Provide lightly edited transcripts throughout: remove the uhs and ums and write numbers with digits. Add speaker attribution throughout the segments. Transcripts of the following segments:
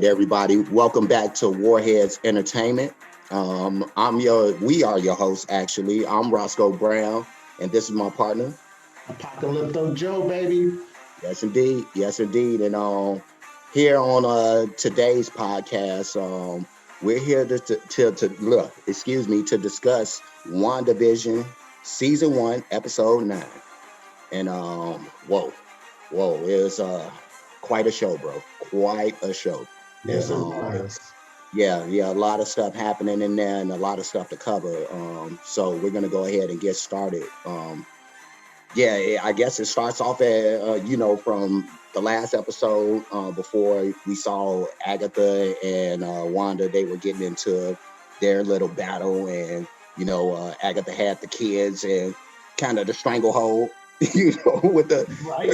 Speaker 1: right, everybody. Welcome back to Warheads Entertainment. We are your hosts, actually. I'm Roscoe Brown, and this is my partner.
Speaker 2: Apocalypto Joe, baby.
Speaker 1: Yes, indeed. Yes, indeed. And here on today's podcast, we're here to discuss WandaVision Season 1, Episode 9. And whoa, it was quite a show, bro. Quite a show.
Speaker 2: Yes, it was.
Speaker 1: Yeah, a lot of stuff happening in there and a lot of stuff to cover. So we're gonna go ahead and get started. I guess it starts off at from the last episode before we saw Agatha and Wanda. They were getting into their little battle, and Agatha had the kids and kind of the stranglehold. With the
Speaker 2: Right.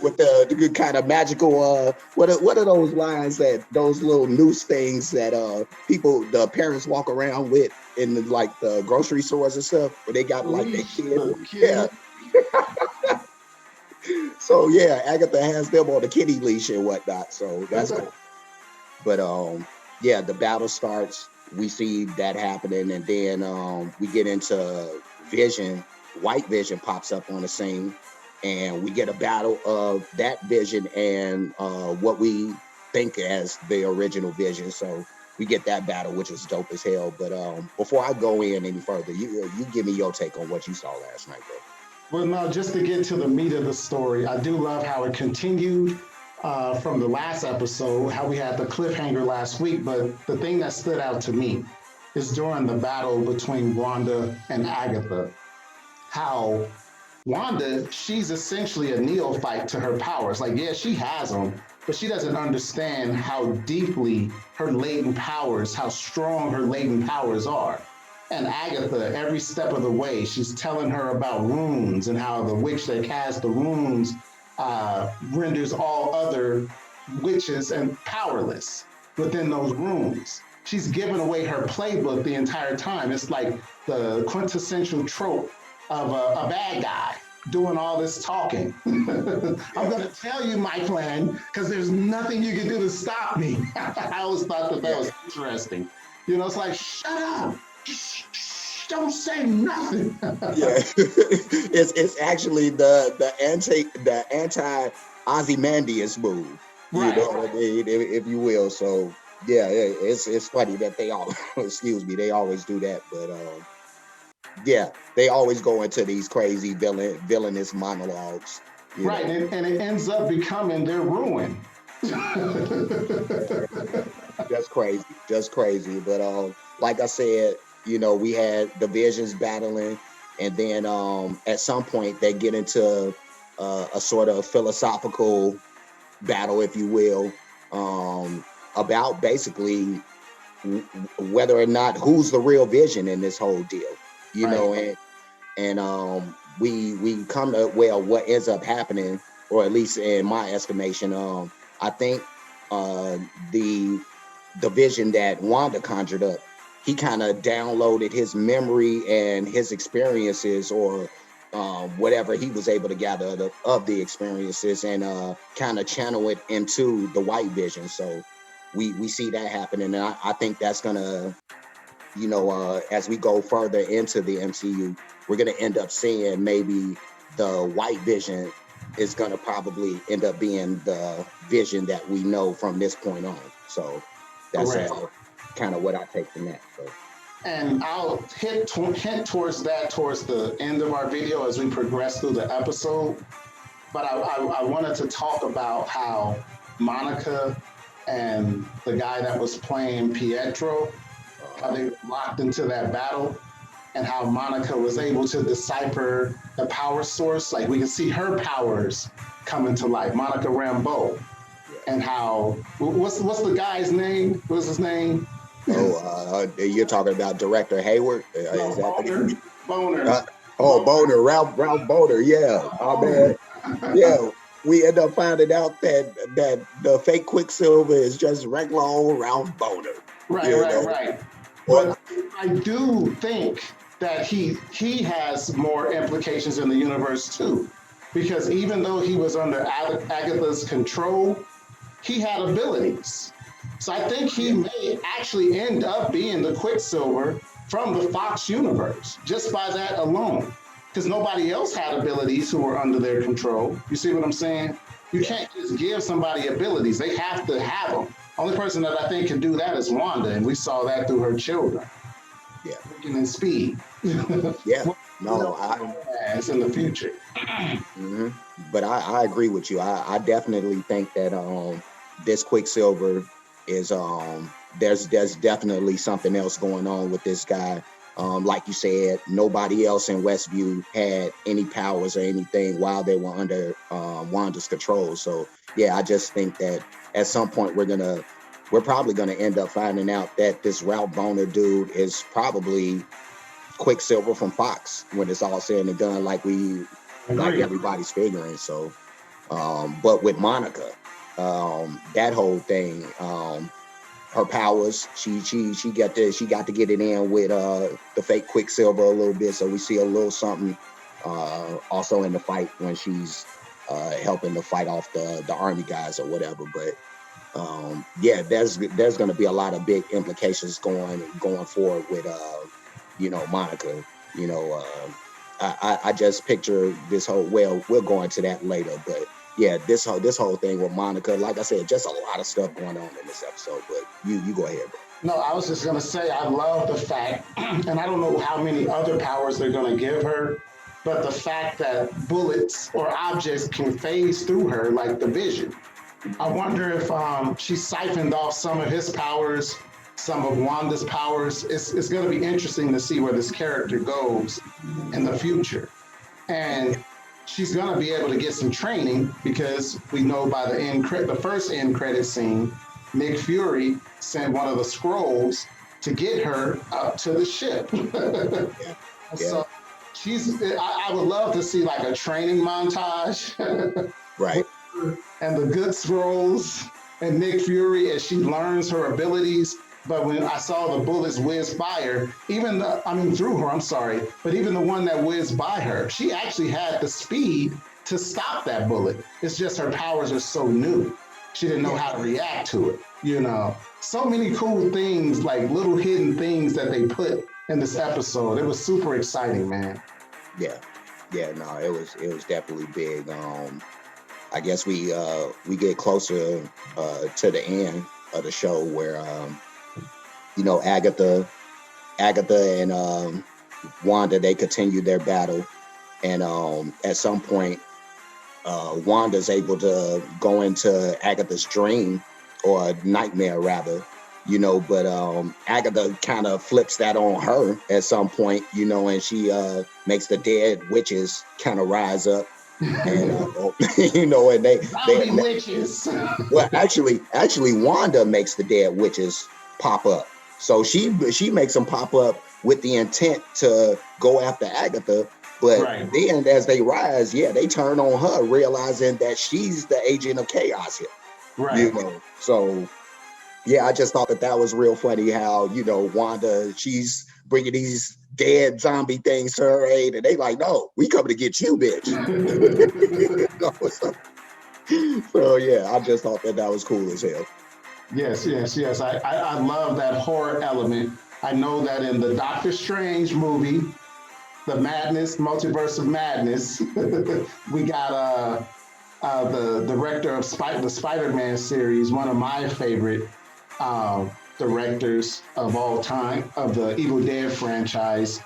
Speaker 1: with the kind of magical what are those lines, that those little noose things that the parents walk around with in like the grocery stores and stuff, where they got like their kids. Yeah. So yeah, Agatha has them on the kitty leash and whatnot. So that's cool. But the battle starts. We see that happening, and then we get into Vision. White Vision pops up on the scene, and we get a battle of that Vision and what we think as the original Vision. So we get that battle, which is dope as hell. But before I go in any further, you give me your take on what you saw last night, bro.
Speaker 2: Well, no, just to get to the meat of the story, I do love how it continued from the last episode, how we had the cliffhanger last week. But the thing that stood out to me is during the battle between Wanda and Agatha, how Wanda, she's essentially a neophyte to her powers. Like, yeah, she has them, but she doesn't understand how deeply her latent powers, how strong her latent powers are. And Agatha, every step of the way, she's telling her about runes and how the witch that casts the runes renders all other witches and powerless within those runes. She's giving away her playbook the entire time. It's like the quintessential trope of a bad guy doing all this talking. I'm going to tell you my plan because there's nothing you can do to stop me. I always thought that was interesting. It's like, shut up. Don't say nothing.
Speaker 1: It's actually the anti Ozymandias move.
Speaker 2: Right.
Speaker 1: You know what I mean, if you will. So yeah, it's funny that they all they always do that, but they always go into these crazy villainous monologues.
Speaker 2: Right, and it ends up becoming their ruin.
Speaker 1: Just crazy. But like I said, we had the Visions battling, and then at some point they get into a sort of philosophical battle, if you will, about basically whether or not who's the real Vision in this whole deal. And we come to, well, what ends up happening, or at least in my estimation, I think the Vision that Wanda conjured up, he kind of downloaded his memory and his experiences, or whatever he was able to gather of the experiences, and kind of channel it into the White Vision. So we see that happening, and I think that's gonna, as we go further into the MCU, we're gonna end up seeing maybe the White Vision is gonna probably end up being the Vision that we know from this point on. So that's kind of what I take from that. So.
Speaker 2: And I'll hint towards that towards the end of our video as we progress through the episode. But I wanted to talk about how Monica and the guy that was playing Pietro, how they locked into that battle, and how Monica was able to decipher the power source. Like, we can see her powers coming to life, Monica Rambeau. And how, what's the guy's name? What's his name?
Speaker 1: You're talking about Director Hayward?
Speaker 2: Boner.
Speaker 1: Boner, Ralph Boner. Yeah, man. Yeah, we end up finding out that the fake Quicksilver is just regular old Ralph Boner.
Speaker 2: Right. But I do think that he has more implications in the universe too, because even though he was under Agatha's control, he had abilities. So I think he may actually end up being the Quicksilver from the Fox universe just by that alone. Because nobody else had abilities who were under their control. You see what I'm saying? You can't just give somebody abilities. They have to have them. Only person that I think can do that is Wanda, and we saw that through her children.
Speaker 1: Yeah.
Speaker 2: Working in speed.
Speaker 1: Yeah. No,
Speaker 2: as in the future.
Speaker 1: But I agree with you. I definitely think that this Quicksilver is there's definitely something else going on with this guy. Like you said, nobody else in Westview had any powers or anything while they were under Wanda's control. So yeah, I just think that at some point we're probably gonna end up finding out that this Ralph Boner dude is probably Quicksilver from Fox when it's all said and done, like everybody's figuring. So but with Monica, that whole thing, her powers, she got to get it in with the fake Quicksilver a little bit, so we see a little something also in the fight when she's helping to fight off the army guys or whatever. But yeah, there's going to be a lot of big implications going forward with Monica. I just picture this whole, well, we'll go into that later, but yeah, this whole thing with Monica, like I said, just a lot of stuff going on in this episode. But you go ahead, bro.
Speaker 2: No, I was just gonna say I love the fact, and I don't know how many other powers they're gonna give her, but the fact that bullets or objects can phase through her like the Vision. I wonder if she siphoned off some of his powers, some of Wanda's powers. It's going to be interesting to see where this character goes in the future. And she's going to be able to get some training because we know by the first end credit scene, Nick Fury sent one of the scrolls to get her up to the ship. So I would love to see like a training montage.
Speaker 1: Right.
Speaker 2: And the good scrolls and Nick Fury as she learns her abilities. But when I saw the bullets whiz by her, through her, I'm sorry, but even the one that whizzed by her, she actually had the speed to stop that bullet. It's just her powers are so new. She didn't know how to react to it, So many cool things, like little hidden things that they put in this episode. It was super exciting, man.
Speaker 1: Yeah. Yeah, no, it was definitely big. I guess we get closer to the end of the show where Agatha and Wanda, they continue their battle, and at some point Wanda's able to go into Agatha's dream or nightmare rather, but Agatha kind of flips that on her at some point, and she makes the dead witches kind of rise up. And and they
Speaker 2: witches.
Speaker 1: Well, actually, Wanda makes the dead witches pop up. So she makes them pop up with the intent to go after Agatha. But then, as they rise, they turn on her, realizing that she's the agent of chaos here.
Speaker 2: Right.
Speaker 1: So yeah, I just thought that was real funny how Wanda, she's bringing these dead zombie things to her aid, and they like, no, we coming to get you, bitch. So yeah, I just thought that was cool as hell.
Speaker 2: Yes. I love that horror element. I know that in the Doctor Strange movie, the Multiverse of Madness, we got the director of the Spider-Man series, one of my favorite directors of all time of the Evil Dead franchise.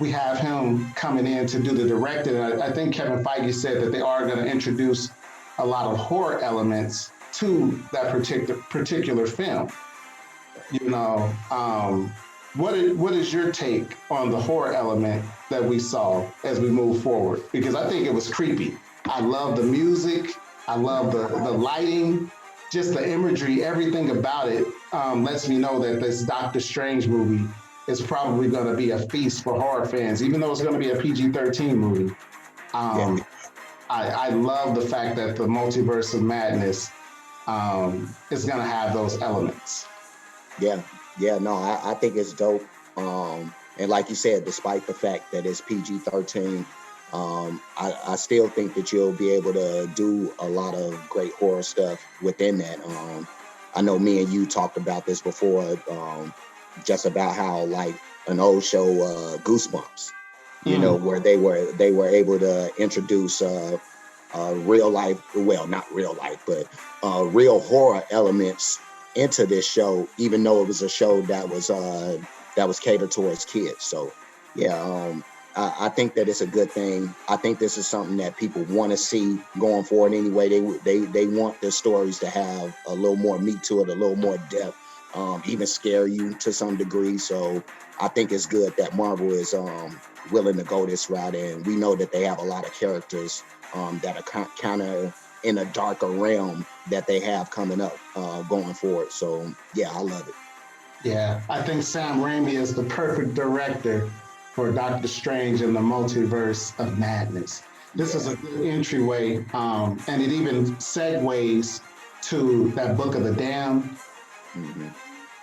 Speaker 2: We have him coming in to do the directing. I think Kevin Feige said that they are going to introduce a lot of horror elements to that particular film. What is your take on the horror element that we saw as we move forward? Because I think it was creepy. I love the music. I love the lighting, just the imagery, everything about it lets me know that this Doctor Strange movie is probably going to be a feast for horror fans, even though it's going to be a PG-13 movie. I love the fact that the Multiverse of Madness is going to have those elements.
Speaker 1: Yeah, no, I think it's dope. And like you said, despite the fact that it's PG-13, I still think that you'll be able to do a lot of great horror stuff within that. I know me and you talked about this before, just about how like an old show, Goosebumps, where they were able to introduce real life, well, not real life, but real horror elements into this show, even though it was a show that was catered towards kids. So yeah, I think that it's a good thing. I think this is something that people want to see going forward anyway. They want their stories to have a little more meat to it, a little more depth, even scare you to some degree. So I think it's good that Marvel is willing to go this route, and we know that they have a lot of characters that are kind of in a darker realm that they have coming up going forward. So yeah, I love it.
Speaker 2: Yeah, I think Sam Raimi is the perfect director for Doctor Strange and the Multiverse of Madness. This is
Speaker 1: Yeah.
Speaker 2: a good entryway, and it even segues to that Book of the Damned,
Speaker 1: Hmm.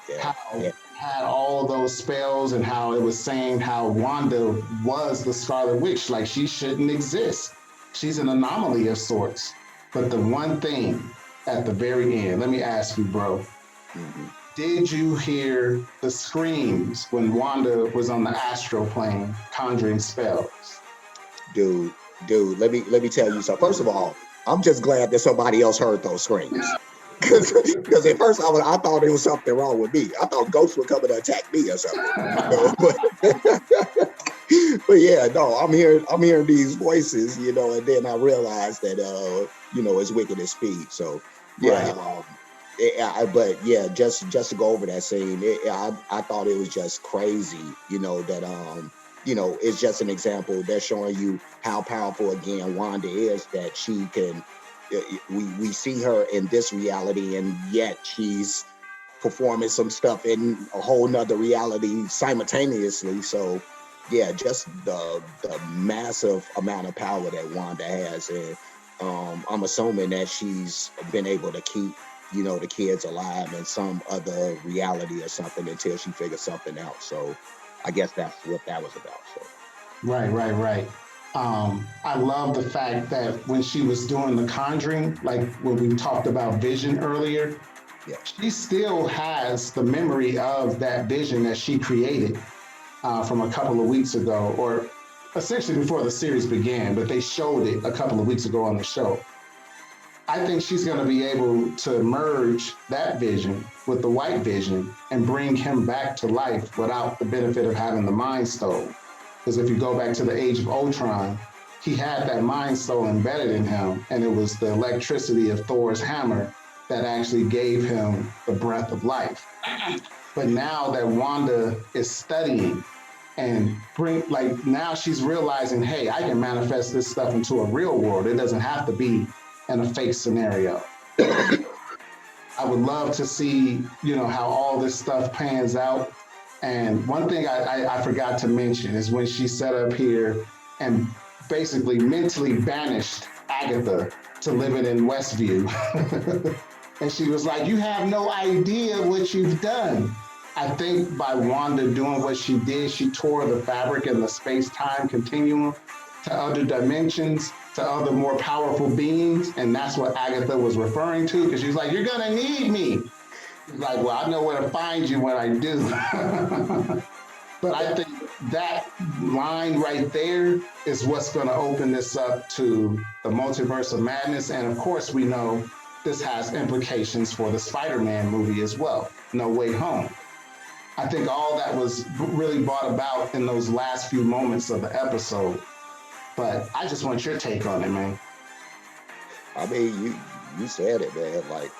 Speaker 1: Yeah.
Speaker 2: how
Speaker 1: Yeah.
Speaker 2: it had all those spells and how it was saying how Wanda was the Scarlet Witch, like she shouldn't exist. She's an anomaly of sorts. But the one thing at the very end, let me ask you, bro,
Speaker 1: Hmm.
Speaker 2: did you hear the screams when Wanda was on the astral plane conjuring spells?
Speaker 1: Dude, let me tell you. So first of all, I'm just glad that somebody else heard those screams. Because at first I thought it was something wrong with me. I thought ghosts were coming to attack me or something, But but yeah, no, I'm hearing these voices, and then I realized that it's Wicked at Speed. So yeah,
Speaker 2: Right.
Speaker 1: but yeah, just to go over that scene, I thought it was just crazy, that it's just an example. They're showing you how powerful again Wanda is, that she can. We see her in this reality, and yet she's performing some stuff in a whole nother reality simultaneously. So yeah, just the massive amount of power that Wanda has, and I'm assuming that she's been able to keep the kids alive in some other reality or something until she figures something out. So I guess that's what that was about. So
Speaker 2: Right. I love the fact that when she was doing the conjuring, like when we talked about vision earlier,
Speaker 1: yeah.
Speaker 2: she still has the memory of that vision that she created from a couple of weeks ago, or essentially before the series began, but they showed it a couple of weeks ago on the show. I think she's going to be able to merge that vision with the white vision and bring him back to life without the benefit of having the mind stone. Because if you go back to the Age of Ultron, he had that mind stone embedded in him, and it was the electricity of Thor's hammer that actually gave him the breath of life. But now that Wanda is studying and bring like now she's realizing, hey, I can manifest this stuff into a real world. It doesn't have to be in a fake scenario. I would love to see, how all this stuff pans out. And one thing I forgot to mention is when she set up here and basically mentally banished Agatha to living in Westview. And she was like, you have no idea what you've done. I think by Wanda doing what she did, she tore the fabric and the space time continuum to other dimensions, to other more powerful beings. And that's what Agatha was referring to, because she's like, you're going to need me. She's like, well, I know where to find you when I do. But I think that line right there is what's going to open this up to the multiverse of madness. And of course, we know this has implications for the Spider-Man movie as well, No Way Home. I think all that was really brought about in those last few moments of the episode. But I just want your take on it, man.
Speaker 1: I mean, you said it, man. Like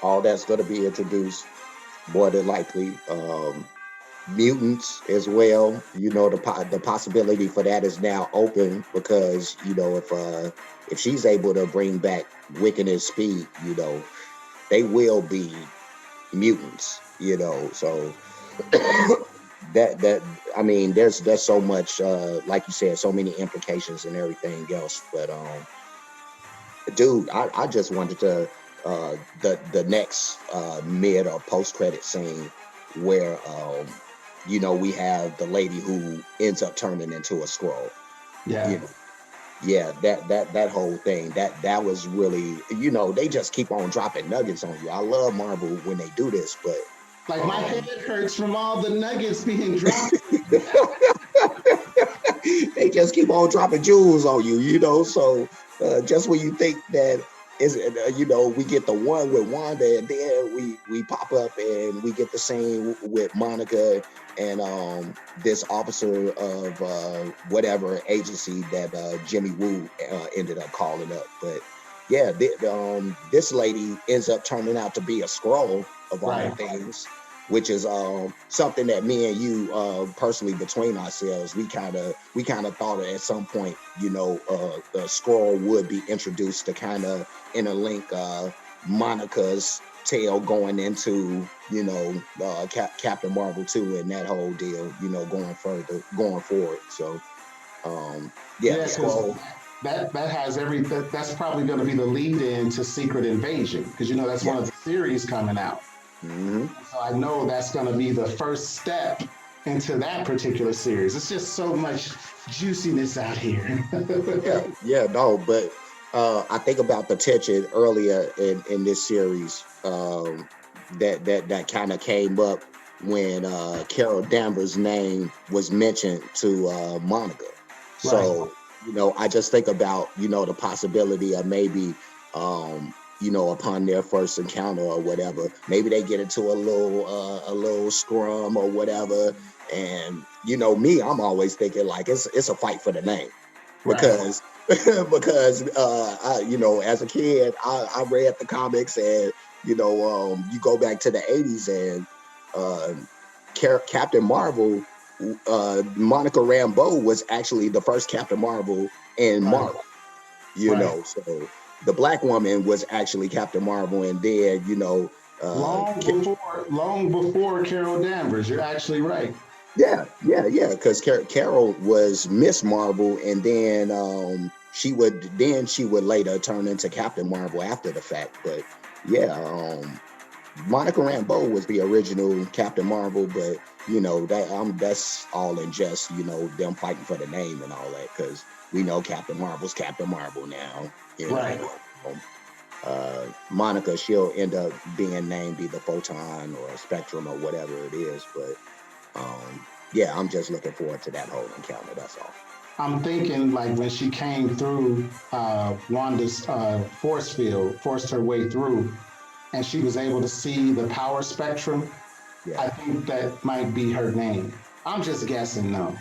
Speaker 1: all that's going to be introduced more than likely. Mutants as well. The possibility for that is now open because if she's able to bring back Wiccan and Speed, they will be mutants. So that I mean, there's so much, like you said, so many implications and everything else. But dude, I just wanted to the next mid or post credit scene where we have the lady who ends up turning into a scroll.
Speaker 2: Yeah.
Speaker 1: You know, Yeah, that whole thing, that was really, they just keep on dropping nuggets on you. I love Marvel when they do this, but
Speaker 2: Like my head
Speaker 1: um
Speaker 2: hurts from all the nuggets being dropped.
Speaker 1: they just keep on dropping jewels on you, so just when you think that is we get the one with Wanda, and then we pop up and we get the scene with Monica and this officer of whatever agency that Jimmy Woo ended up calling up. But yeah, this lady ends up turning out to be a scroll of all
Speaker 2: Right.
Speaker 1: things, which is something that me and you personally, between ourselves, we kind of thought at some point, the scroll would be introduced to kind of interlink Monica's tale going into Captain Marvel 2 and that whole deal, going forward. So yeah,
Speaker 2: Yeah,
Speaker 1: the
Speaker 2: because
Speaker 1: scroll.
Speaker 2: that has that's probably going to be the lead in to Secret Invasion, because that's
Speaker 1: Yeah.
Speaker 2: one of the series coming out.
Speaker 1: Hmm.
Speaker 2: So I know that's going to be the first step into that particular series. It's just so much juiciness out here.
Speaker 1: Yeah, no, but I think about the tension earlier in this series, that kind of came up when Carol Danvers' name was mentioned to Monica.
Speaker 2: Right.
Speaker 1: So I just think about the possibility of maybe upon their first encounter or whatever, maybe they get into a little scrum or whatever, and me, I'm always thinking like it's a fight for the name
Speaker 2: Right.
Speaker 1: because because as a kid, I read the comics, and you go back to the 80s, and uh, Captain Marvel, Monica Rambeau was actually the first Captain Marvel in
Speaker 2: Right.
Speaker 1: Marvel.
Speaker 2: Right.
Speaker 1: So the black woman was actually Captain Marvel, and then uh,
Speaker 2: Long before Carol Danvers. You're actually right.
Speaker 1: yeah, because Carol was Miss Marvel, and then she would later turn into Captain Marvel after the fact. But yeah, Monica Rambeau was the original Captain Marvel, but that's all in just them fighting for the name and all that, because we know Captain Marvel's Captain Marvel now.
Speaker 2: Right.
Speaker 1: Monica, she'll end up being named either Photon or Spectrum or whatever it is, but yeah, I'm just looking forward to that whole encounter. That's all.
Speaker 2: I'm thinking like when she came through Wanda's force field, forced her way through, and she was able to see the power spectrum.
Speaker 1: Yeah.
Speaker 2: I think that might be her name. I'm just guessing, though.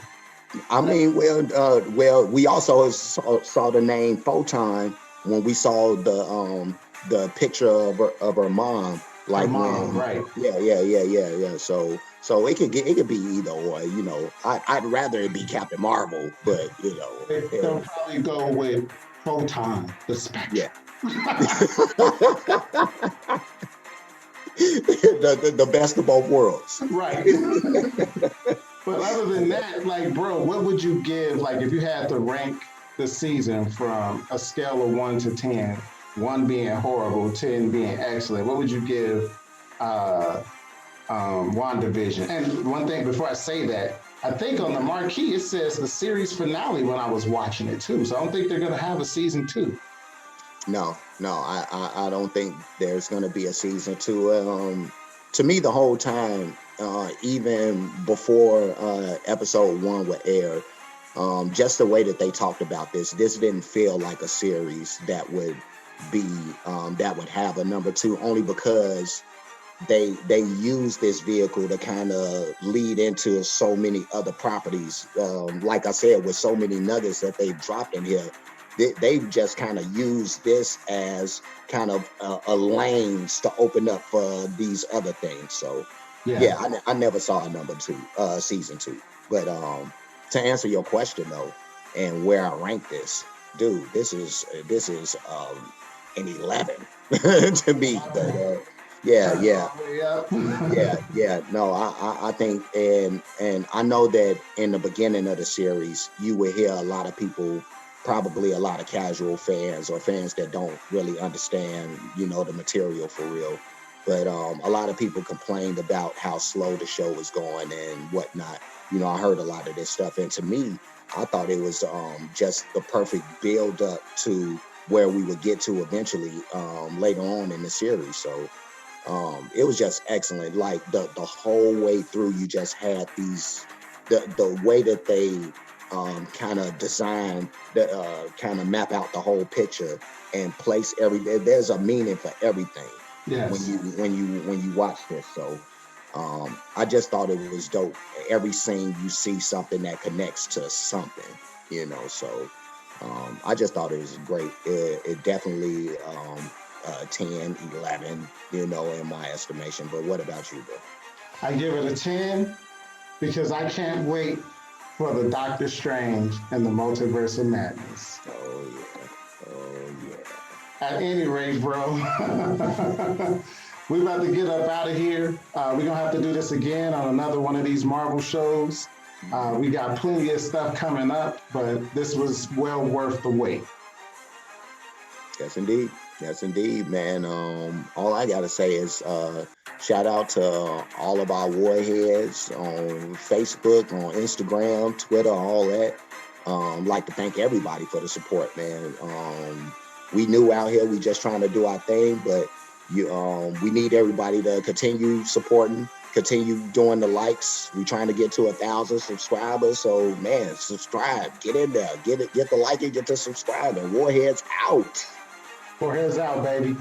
Speaker 1: I mean, well, we also saw the name Photon when we saw the picture of her mom,
Speaker 2: Her
Speaker 1: like
Speaker 2: mom,
Speaker 1: when,
Speaker 2: right?
Speaker 1: yeah. So it could be either or. I'd rather it be Captain Marvel, but
Speaker 2: They'll probably go with photon, the
Speaker 1: yeah.
Speaker 2: spectrum.
Speaker 1: The best of both worlds.
Speaker 2: Right. But other than that, like, bro, what would you give, like, if you had to rank the season from a scale of 1 to 10, one being horrible, 10 being excellent, what would you give uh, WandaVision? And one thing before I say that, I think on the marquee it says the series finale when I was watching it too. So I don't think they're going to have a season two.
Speaker 1: No, I don't think there's gonna be a season two. To me, the whole time, even before episode one would air, just the way that they talked about this didn't feel like a series that would have a number two, only because they use this vehicle to kind of lead into so many other properties. Like I said, with so many nuggets that they've dropped in here, they've just kind of used this as kind of a lanes to open up for these other things. So
Speaker 2: Yeah.
Speaker 1: yeah, I never saw a number two, season two. But to answer your question though, and where I rank this, dude, this is an 11 to me. But yeah,
Speaker 2: Turn
Speaker 1: yeah,
Speaker 2: all the way up.
Speaker 1: yeah. No, I think, and I know that in the beginning of the series, you will hear a lot of people, probably a lot of casual fans or fans that don't really understand, the material for real. But a lot of people complained about how slow the show was going and whatnot. I heard a lot of this stuff, and to me, I thought it was just the perfect build up to where we would get to eventually later on in the series. So it was just excellent. Like the whole way through, you just had the way that they kind of designed the kind of map out the whole picture and place there's a meaning for everything when
Speaker 2: Yes.
Speaker 1: you watch this. So I just thought it was dope. Every scene you see something that connects to something, so I just thought it was great. It definitely 10, 11, in my estimation. But what about you, bro?
Speaker 2: I give it a 10 because I can't wait for the Doctor Strange and the Multiverse of Madness.
Speaker 1: Oh yeah, oh yeah.
Speaker 2: At any rate, bro, we about to get up out of here. We're gonna have to do this again on another one of these Marvel shows. We got plenty of stuff coming up, but this was well worth the wait.
Speaker 1: Yes, indeed. Yes, indeed, man. All I gotta say is shout out to all of our warheads on Facebook, on Instagram, Twitter, all that. Like to thank everybody for the support, man. We new out here, we just trying to do our thing, but we need everybody to continue supporting, continue doing the likes. We trying to get to 1,000 subscribers, so man, subscribe, get in there, get the like and get the subscribing. Warheads out.
Speaker 2: Four heads out, baby.